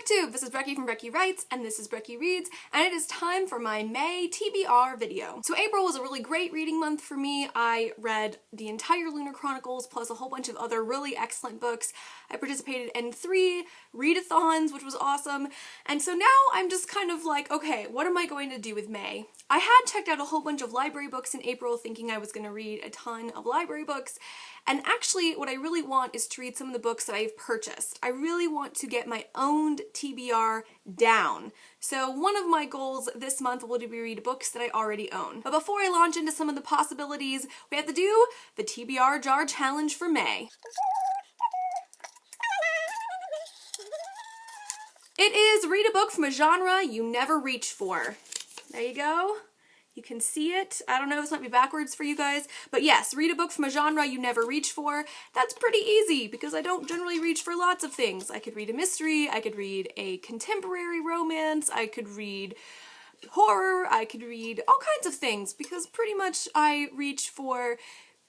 BookTube! This is Breckie from Breckie Writes, and this is Breckie Reads, and it is time for my May TBR video. So April was a really great reading month for me. I read the entire Lunar Chronicles, plus a whole bunch of other really excellent books. I participated in 3 readathons, which was awesome, and so now I'm just kind of like, okay, what am I going to do with May? I had checked out a whole bunch of library books in April, thinking I was going to read a ton of library books, and actually what I really want is to read some of the books that I've purchased. I really want to get my owned TBR down. So one of my goals this month will be to read books that I already own. But before I launch into some of the possibilities, we have to do the TBR Jar challenge for May. It is read a book from a genre you never reached for. There you go. You can see it. I don't know, this might be backwards for you guys, but yes, read a book from a genre you never reach for. That's pretty easy because I don't generally reach for lots of things. I could read a mystery, I could read a contemporary romance, I could read horror, I could read all kinds of things because pretty much I reach for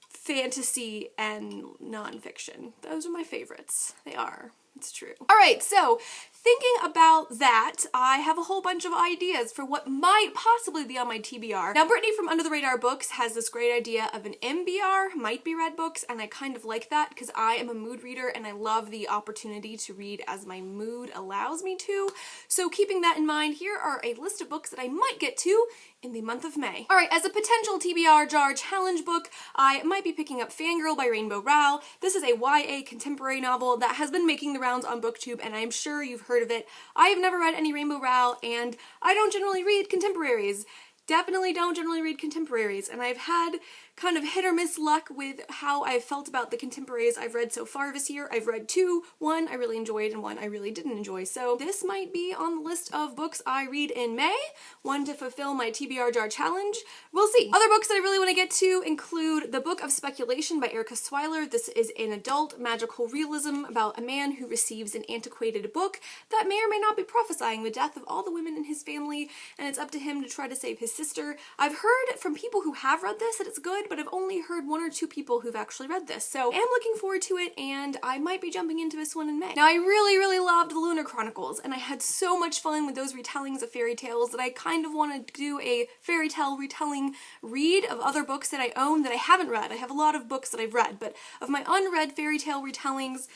fantasy and nonfiction. Those are my favorites. They are. It's true. Alright, so thinking about that, I have a whole bunch of ideas for what might possibly be on my TBR. Now, Brittany from Under the Radar Books has this great idea of an MBR, might be read books, and I kind of like that because I am a mood reader and I love the opportunity to read as my mood allows me to. So keeping that in mind, here are a list of books that I might get to in the month of May. Alright, as a potential TBR Jar challenge book, I might be picking up Fangirl by Rowell. This is a YA contemporary novel that has been making the rounds on BookTube, and I'm sure you've heard of it. I have never read any Rowell, and I don't generally read contemporaries. Definitely don't generally read contemporaries, and I've had kind of hit or miss luck with how I've felt about the contemporaries I've read so far this year. I've read 2, one I really enjoyed and one I really didn't enjoy, so this might be on the list of books I read in May, one to fulfill my TBR Jar challenge. We'll see. Other books that I really want to get to include The Book of Speculation by Erika Swyler. This is an adult magical realism about a man who receives an antiquated book that may or may not be prophesying the death of all the women in his family, and it's up to him to try to save his sister. I've heard from people who have read this that it's good, but I've only heard 1 or 2 people who've actually read this, so I am looking forward to it, and I might be jumping into this one in May. Now, I really loved the Lunar Chronicles, and I had so much fun with those retellings of fairy tales that I kind of want to do a fairy tale retelling read of other books that I own that I haven't read. I have a lot of books that I've read, but of my unread fairy tale retellings,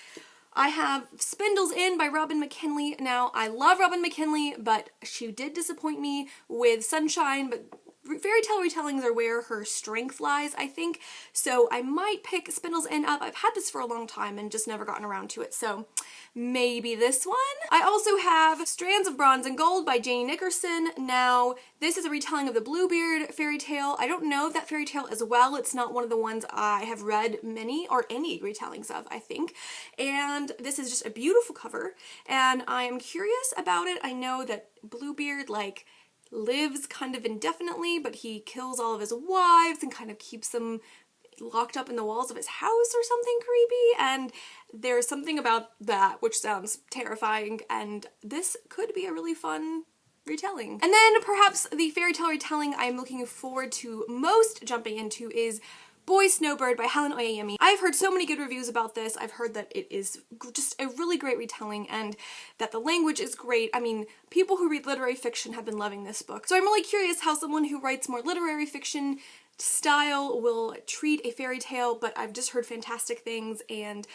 I have Spindle's Inn by McKinley. Now, I love McKinley, but she did disappoint me with Sunshine, but fairy tale retellings are where her strength lies, I think, so I might pick Spindle's Inn up. I've had this for a long time and just never gotten around to it, so maybe this one. I also have Strands of Bronze and Gold by Nickerson. Now, this is a retelling of the Bluebeard fairy tale. I don't know that fairy tale as well. It's not one of the ones I have read many or any retellings of, I think, and this is just a beautiful cover, and I am curious about it. I know that Bluebeard, like, lives kind of indefinitely, but he kills all of his wives and kind of keeps them locked up in the walls of his house or something creepy, and there's something about that which sounds terrifying, and this could be a really fun retelling. And then perhaps the fairy tale retelling I'm looking forward to most jumping into is Boy Snowbird by Helen Oyeyemi. I've heard so many good reviews about this. I've heard that it is just a really great retelling and that the language is great. I mean, people who read literary fiction have been loving this book. So I'm really curious how someone who writes more literary fiction style will treat a fairy tale, but I've just heard fantastic things, and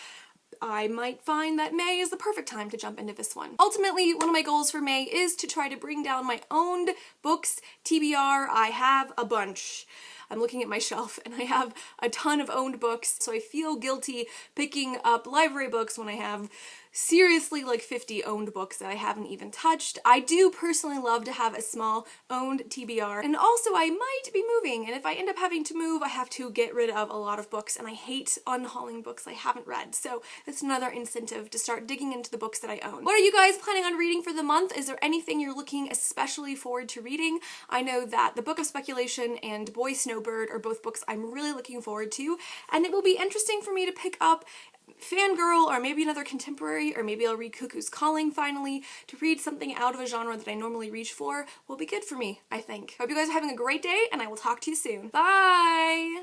I might find that May is the perfect time to jump into this one. Ultimately, one of my goals for May is to try to bring down my owned books TBR. I have a bunch. I'm looking at my shelf and I have a ton of owned books, so I feel guilty picking up library books when I have seriously like 50 owned books that I haven't even touched. I do personally love to have a small owned TBR, and also I might be moving, and if I end up having to move, I have to get rid of a lot of books, and I hate unhauling books I haven't read, so that's another incentive to start digging into the books that I own. What are you guys planning on reading for the month? Is there anything you're looking especially forward to reading? I know that The Book of Speculation and Boy Snowbird are both books I'm really looking forward to, and it will be interesting for me to pick up Fangirl, or maybe another contemporary, or maybe I'll read Cuckoo's Calling finally. To read something out of a genre that I normally reach for will be good for me, I think. Hope you guys are having a great day, and I will talk to you soon. Bye!